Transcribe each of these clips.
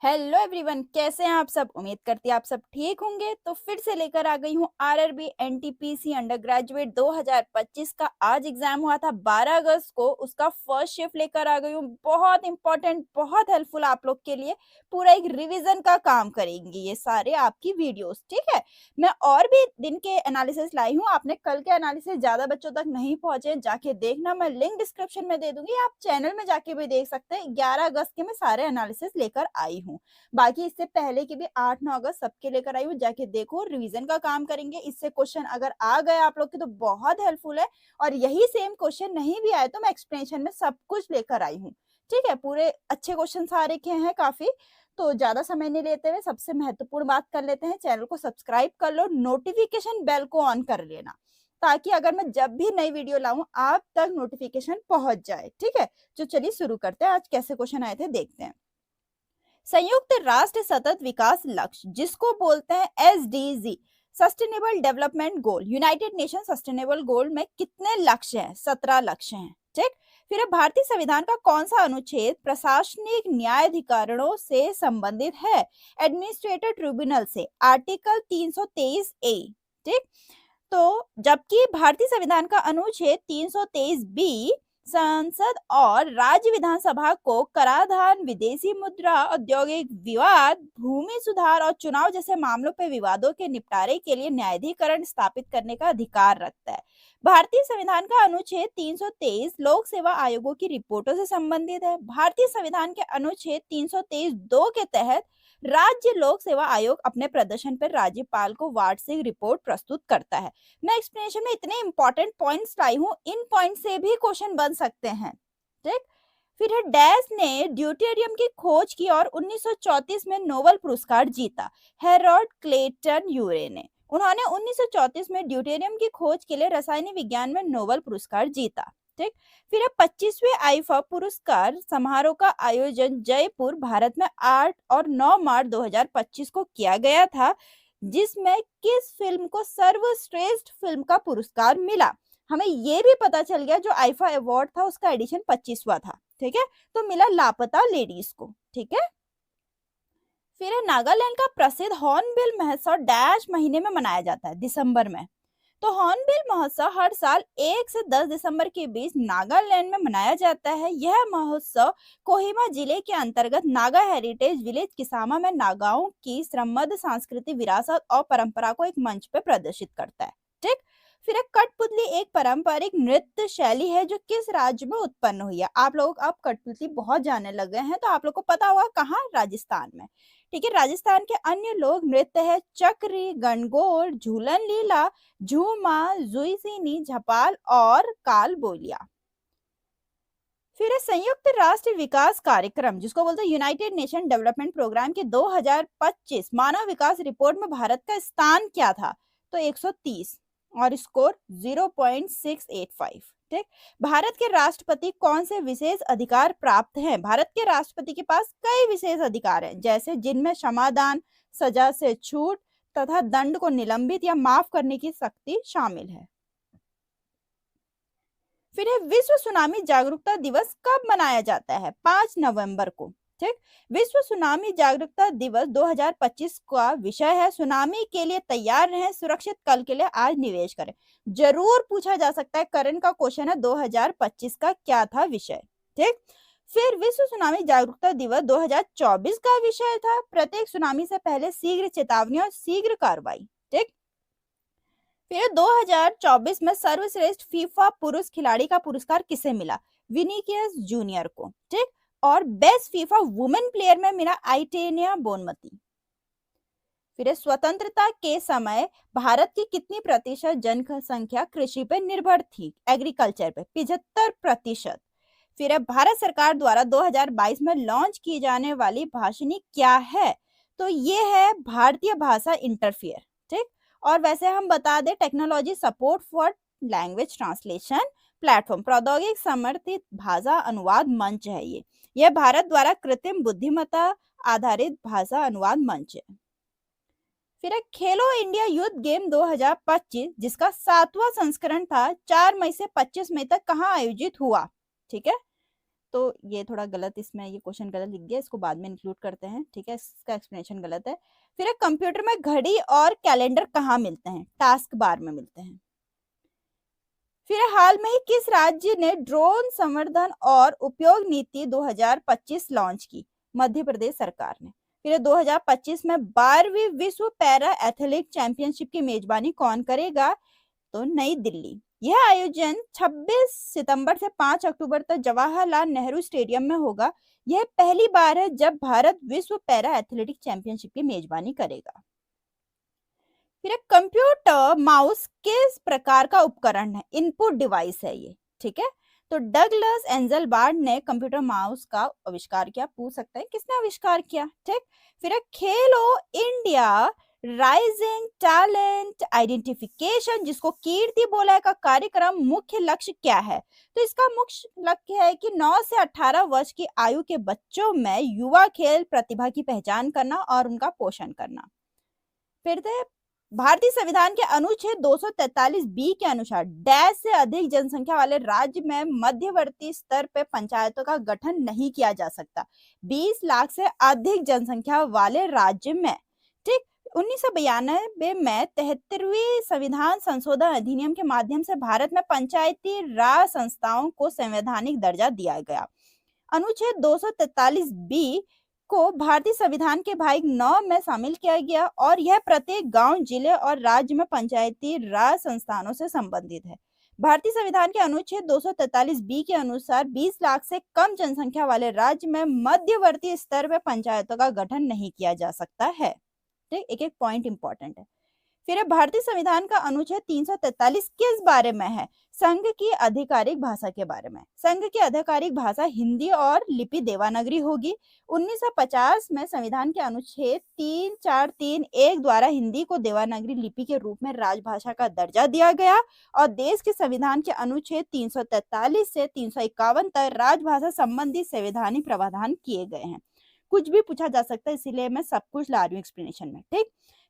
Hello everyone, कैसे हैं आप सब। उम्मीद करती हैं आप सब ठीक होंगे। तो फिर से लेकर आ गई हूँ आरआरबी एनटीपीसी अंडर ग्रेजुएट 2025 का। आज एग्जाम हुआ था 12 अगस्त को, उसका फर्स्ट शिफ्ट लेकर आ गई हूँ। बहुत इंपॉर्टेंट, बहुत हेल्पफुल आप लोग के लिए। पूरा एक रिवीजन का काम करेंगी ये सारे आपकी वीडियोस, ठीक है। मैं और भी दिन के एनालिसिस लाई हूँ। आपने कल के एनालिसिस ज्यादा बच्चों तक नहीं पहुंचे, जाके देखना, मैं लिंक डिस्क्रिप्शन में दे दूंगी। आप चैनल में जाके भी देख सकते हैं। 11 अगस्त के मैं सारे एनालिसिस लेकर आई हूँ। बाकी इससे पहले की भी 8-9 अगस्त सबके लेकर आई हूँ, जाके देखो। रिवीजन का काम करेंगे। इससे क्वेश्चन अगर आ गए आप लोग के तो बहुत हेल्पफुल है, और यही सेम क्वेश्चन नहीं भी आए तो मैं एक्सप्लेनेशन में सब कुछ लेकर आई हूँ, ठीक है। पूरे अच्छे क्वेश्चन सारे के हैं काफी। तो ज्यादा समय नहीं लेते हुए सबसे महत्वपूर्ण बात कर लेते हैं। चैनल को सब्सक्राइब कर लो, नोटिफिकेशन बेल को ऑन कर लेना, ताकि अगर मैं जब भी नई वीडियो लाऊं आप तक नोटिफिकेशन पहुंच जाए, ठीक है। तो चलिए शुरू करते हैं। आज कैसे क्वेश्चन आए थे देखते हैं। संयुक्त राष्ट्र सतत विकास लक्ष्य, जिसको बोलते हैं SDG, sustainable development goal, United Nation sustainable goal में कितने लक्ष्य हैं? 17 लक्ष्य हैं, ठीक। फिर भारतीय संविधान का कौन सा अनुच्छेद प्रशासनिक न्यायाधिकरणों से संबंधित है? एडमिनिस्ट्रेटिव ट्रिब्यूनल से, आर्टिकल 323 ए, ठीक। तो जबकि भारतीय संविधान का अनुच्छेद 323 बी संसद और राज्य विधानसभा को कराधान, विदेशी मुद्रा, औद्योगिक विवाद, भूमि सुधार और चुनाव जैसे मामलों पर विवादों के निपटारे के लिए न्यायाधिकरण स्थापित करने का अधिकार रखता है। भारतीय संविधान का अनुच्छेद 323 लोक सेवा आयोगों की रिपोर्टों से संबंधित है। भारतीय संविधान के अनुच्छेद 323 दो के तहत राज्य लोक सेवा आयोग अपने प्रदर्शन पर राज्यपाल को वार्षिक रिपोर्ट प्रस्तुत करता है। मैं एक्सप्लेनेशन में इतने इंपॉर्टेंट पॉइंट्स लाई हूँ, इन पॉइंट से भी क्वेश्चन बन सकते हैं, ठीक। फिर है डैश ने ड्यूटेरियम की खोज की और 1934 में नोबेल पुरस्कार जीता। हेरोल्ड क्लेटन यूरे ने, उन्होंने 1934 में ड्यूटेरियम की खोज के लिए रसायनिक विज्ञान में नोबेल पुरस्कार जीता, ठीक। फिर है 25वें आईफा पुरस्कार समारोह का आयोजन जयपुर, भारत में 8 और 9 मार्च 2025 को किया गया था, जिसमें किस फिल्म को सर्वश्रेष्ठ फिल्म का पुरस्कार मिला? हमें ये भी पता चल गया, जो आईफा अवार्ड था उसका एडिशन 25वां था, ठीक है। तो मिला लापता लेडीज को, ठीक है। फिर है नागालैंड का प्रसिद्ध हॉर्नबिल महोत्सव डैश महीने में मनाया जाता है? दिसंबर में। तो हॉर्नबिल महोत्सव हर साल 1 से 10 दिसंबर के बीच नागालैंड में मनाया जाता है। यह महोत्सव कोहिमा जिले के अंतर्गत नागा हेरिटेज विलेज किसामा में नागाओं की श्रमबद्ध सांस्कृतिक विरासत और परंपरा को एक मंच पर प्रदर्शित करता है, ठीक। फिर एक कठपुतली एक पारंपरिक नृत्य शैली है जो किस राज्य में उत्पन्न हुई है? आप लोग अब कठपुतली बहुत जानने लगे हैं, तो आप लोग को पता होगा कहाँ, राजस्थान में, ठीक है। राजस्थान के अन्य लोक नृत्य है चक्री, गणगौर, झूलन लीला, झूमा, जुईसीनी, झपाल और काल बोलिया। फिर है संयुक्त राष्ट्र विकास कार्यक्रम, जिसको बोलते हैं यूनाइटेड नेशन डेवलपमेंट प्रोग्राम के 2025 मानव विकास रिपोर्ट में भारत का स्थान क्या था? तो 130 और स्कोर 0.685, ठीक। भारत के राष्ट्रपति कौन से विशेष अधिकार प्राप्त हैं? भारत के राष्ट्रपति के पास कई विशेष अधिकार हैं, जैसे जिनमें क्षमादान, सजा से छूट तथा दंड को निलंबित या माफ करने की शक्ति शामिल है। फिर है विश्व सुनामी जागरूकता दिवस कब मनाया जाता है? 5 नवंबर को, ठीक। विश्व सुनामी जागरूकता दिवस 2025 का विषय है सुनामी के लिए तैयार रहें, सुरक्षित कल के लिए आज निवेश करें। जरूर पूछा जा सकता है, करंट का क्वेश्चन है 2025 का क्या था विषय, ठीक। फिर विश्व सुनामी जागरूकता दिवस 2024 का विषय था प्रत्येक सुनामी से पहले शीघ्र चेतावनी और शीघ्र कार्रवाई, ठीक। फिर 2024 में सर्वश्रेष्ठ फीफा पुरुष खिलाड़ी का पुरस्कार किसे मिला? विनीसियस जूनियर को, ठीक। और बेस्ट फीफा वुमेन प्लेयर में मिला आइटेनिया बोनमती। फिर स्वतंत्रता के समय भारत की कितनी प्रतिशत जनसंख्या कृषि पर निर्भर थी? एग्रीकल्चर पे 75%। फिर भारत सरकार द्वारा 2022 में लॉन्च की जाने वाली भाषिणी क्या है? तो ये है भारतीय भाषा इंटरफेयर, ठीक। और वैसे हम बता दें, technology support for language translation platform, प्रौद्योगिक समर्थित भाषा अनुवाद मंच है ये। यह भारत द्वारा कृत्रिम बुद्धिमत्ता आधारित भाषा अनुवाद मंच है। फिर एक खेलो इंडिया यूथ गेम 2025, जिसका 7वां संस्करण था, 4 मई से 25 मई तक कहाँ आयोजित हुआ? ठीक है, तो ये थोड़ा गलत, इसमें ये क्वेश्चन गलत लिख दिया, इसको बाद में इंक्लूड करते हैं, ठीक है, इसका एक्सप्लेनेशन गलत है। फिर एक कंप्यूटर में घड़ी और कैलेंडर कहाँ मिलते हैं? टास्क बार में मिलते हैं। फिर हाल में ही किस राज्य ने ड्रोन संवर्धन और उपयोग नीति 2025 लॉन्च की? मध्य प्रदेश सरकार ने। फिर 2025 में 12वीं विश्व पैरा एथलेटिक चैंपियनशिप की मेजबानी कौन करेगा? तो नई दिल्ली। यह आयोजन 26 सितंबर से 5 अक्टूबर तक जवाहरलाल नेहरू स्टेडियम में होगा। यह पहली बार है जब भारत विश्व पैरा एथलेटिक चैंपियनशिप की मेजबानी करेगा। फिर कंप्यूटर माउस किस प्रकार का उपकरण है? इनपुट डिवाइस है ये, ठीक है। तो डगलस एंजलबार्ड ने कंप्यूटर माउस का आविष्कार किया। पूछ सकते हैं किसने आविष्कार किया, ठीक। फिर खेलो इंडिया राइजिंग टैलेंट आइडेंटिफिकेशन, जिसको कीर्ति बोला का कार्यक्रम मुख्य लक्ष्य क्या है? तो इसका मुख्य लक्ष्य है कि 9 से 18 वर्ष की आयु के बच्चों में युवा खेल प्रतिभा की पहचान करना और उनका पोषण करना। फिर भारतीय संविधान के अनुच्छेद 243 बी के अनुसार डैश से अधिक जनसंख्या वाले राज्य में मध्यवर्ती स्तर पर पंचायतों का गठन नहीं किया जा सकता। 20 लाख से अधिक जनसंख्या वाले राज्य में, ठीक। 1992 में 73वीं संविधान संशोधन अधिनियम के माध्यम से भारत में पंचायती राज संस्थाओं को संवैधानिक दर्जा दिया गया। अनुच्छेद 243 बी को भारतीय संविधान के भाग 9 में शामिल किया गया और यह प्रत्येक गांव, जिले और राज्य में पंचायती राज संस्थानों से संबंधित है। भारतीय संविधान के अनुच्छेद 243 बी के अनुसार 20 लाख से कम जनसंख्या वाले राज्य में मध्यवर्ती स्तर पर पंचायतों का गठन नहीं किया जा सकता है। ठीक, एक एक पॉइंट इंपॉर्टेंट है। फिर भारतीय संविधान का अनुच्छेद 343 किस बारे में है? संघ की आधिकारिक भाषा के बारे में। संघ की आधिकारिक भाषा हिंदी और लिपि देवनागरी होगी। 1950 में संविधान के अनुच्छेद 3431 द्वारा हिंदी को देवनागरी लिपि के रूप में राजभाषा का दर्जा दिया गया और देश के संविधान के अनुच्छेद 343 से 351 तक राजभाषा संबंधी संवैधानिक प्रावधान किए गए हैं। कुछ भी पूछा जा सकता है, इसीलिए मैं सब कुछ ला रही हूँ एक्सप्लेनेशन में, ठीक।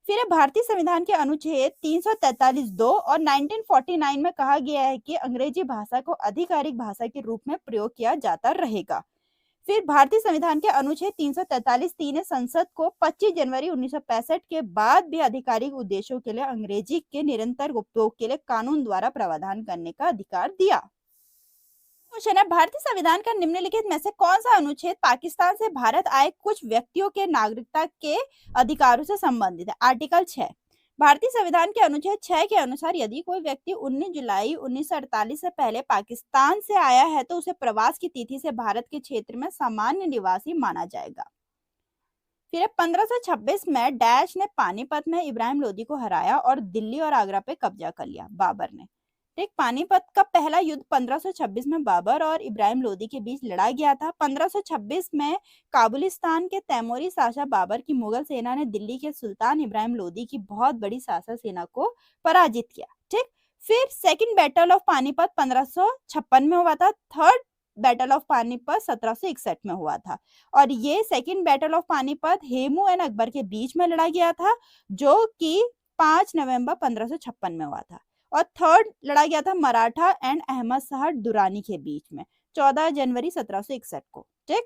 फिर भारतीय संविधान के अनुच्छेद 343(2) और 1949 में कहा गया है कि अंग्रेजी भाषा को आधिकारिक भाषा के रूप में प्रयोग किया जाता रहेगा। फिर भारतीय संविधान के अनुच्छेद 343(3) ने संसद को 25 जनवरी 1965 के बाद भी आधिकारिक उद्देश्यों के लिए अंग्रेजी के निरंतर उपयोग के लिए कानून द्वारा प्रावधान करने का अधिकार दिया। क्वेश्चन है, भारतीय संविधान का निम्नलिखित में से कौन सा अनुच्छेद पाकिस्तान से भारत आए कुछ व्यक्तियों के नागरिकता के अधिकारों से संबंधित है? आर्टिकल 6। भारतीय संविधान के अनुच्छेद 6 के अनुसार यदि कोई व्यक्ति 19 जुलाई 1948 से पहले पाकिस्तान से आया है तो उसे प्रवास की तिथि से भारत के क्षेत्र में सामान्य निवासी माना जाएगा। फिर 1526 में डैश ने पानीपत में इब्राहिम लोदी को हराया और दिल्ली और आगरा पे कब्जा कर लिया, बाबर ने। ठीक, पानीपत का पहला युद्ध 1526 में बाबर और इब्राहिम लोदी के बीच लड़ा गया था। 1526 में काबुलिस्तान के तैमूरी शासक बाबर की मुगल सेना ने दिल्ली के सुल्तान इब्राहिम लोदी की बहुत बड़ी शासक सेना को पराजित किया। ठीक, फिर सेकंड बैटल ऑफ पानीपत 1556 में हुआ था। थर्ड बैटल ऑफ पानीपत 1761 में हुआ था और ये second battle of Panipat Hemu and Akbar के बीच में लड़ा गया था जो कि 5 नवंबर 1556 में हुआ था। और थर्ड लड़ा गया था मराठा एंड अहमद शाह दुरानी के बीच में 14 जनवरी 1761 को। ठीक,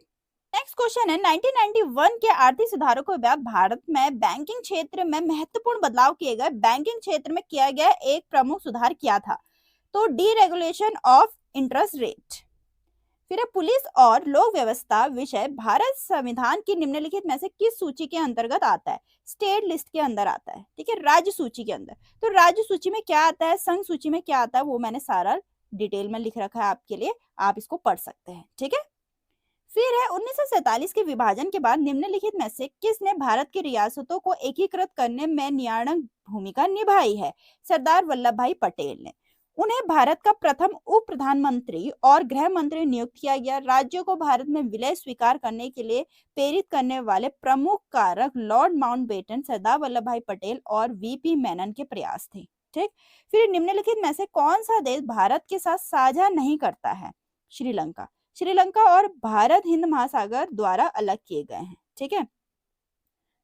नेक्स्ट क्वेश्चन है, 1991 के आर्थिक सुधारों के बाद भारत में बैंकिंग क्षेत्र में महत्वपूर्ण बदलाव किए गए। बैंकिंग क्षेत्र में किया गया एक प्रमुख सुधार क्या था? तो डीरेगुलेशन ऑफ इंटरेस्ट रेट। फिर पुलिस और लोक व्यवस्था विषय भारत संविधान की निम्नलिखित में से किस सूची के अंतर्गत आता है? स्टेट लिस्ट के अंदर आता है। ठीक है, राज्य सूची के अंदर। तो राज्य सूची में क्या आता है, संघ सूची में क्या आता है, वो मैंने सारा डिटेल में लिख रखा है आपके लिए, आप इसको पढ़ सकते हैं। ठीक है, फिर है 1947 के विभाजन के बाद निम्नलिखित में से किसने भारत की रियासतों को एकीकृत करने में निर्णायक भूमिका निभाई है? सरदार वल्लभ भाई पटेल ने। उन्हें भारत का प्रथम उप प्रधानमंत्री और गृह मंत्री नियुक्त किया गया। राज्यों को भारत में विलय स्वीकार करने के लिए प्रेरित करने वाले प्रमुख कारक लॉर्ड माउंटबेटन, सरदार वल्लभ भाई पटेल और वीपी मेनन के प्रयास थे। ठीक, फिर निम्नलिखित में से कौन सा देश भारत के साथ साझा नहीं करता है? श्रीलंका। श्रीलंका और भारत हिंद महासागर द्वारा अलग किए गए हैं। ठीक है,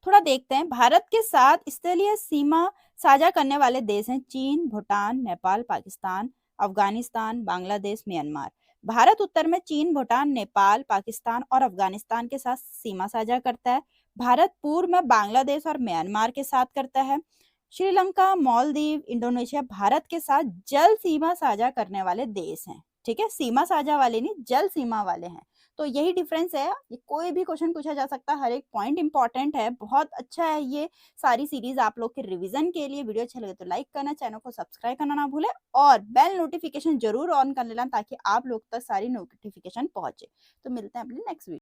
थोड़ा देखते हैं। भारत के साथ स्थलीय सीमा साझा करने वाले देश हैं चीन, भूटान, नेपाल, पाकिस्तान, अफगानिस्तान, बांग्लादेश, म्यांमार। भारत उत्तर में चीन, भूटान, नेपाल, पाकिस्तान और अफगानिस्तान के साथ सीमा साझा करता है। भारत पूर्व में बांग्लादेश और म्यांमार के साथ करता है। श्रीलंका, मालदीव, इंडोनेशिया भारत के साथ जल सीमा साझा करने वाले देश हैं। ठीक है, सीमा साझा वाले नहीं, जल सीमा वाले हैं। तो यही डिफरेंस है। ये कोई भी क्वेश्चन पूछा जा सकता है, हर एक पॉइंट इंपॉर्टेंट है। बहुत अच्छा है ये सारी सीरीज आप लोग के रिवीजन के लिए। वीडियो अच्छा लगे तो लाइक करना, चैनल को सब्सक्राइब करना ना भूलें और बेल नोटिफिकेशन जरूर ऑन कर लेना ताकि आप लोग तक सारी नोटिफिकेशन पहुंचे। तो मिलते हैं अपने नेक्स्ट वीडियो।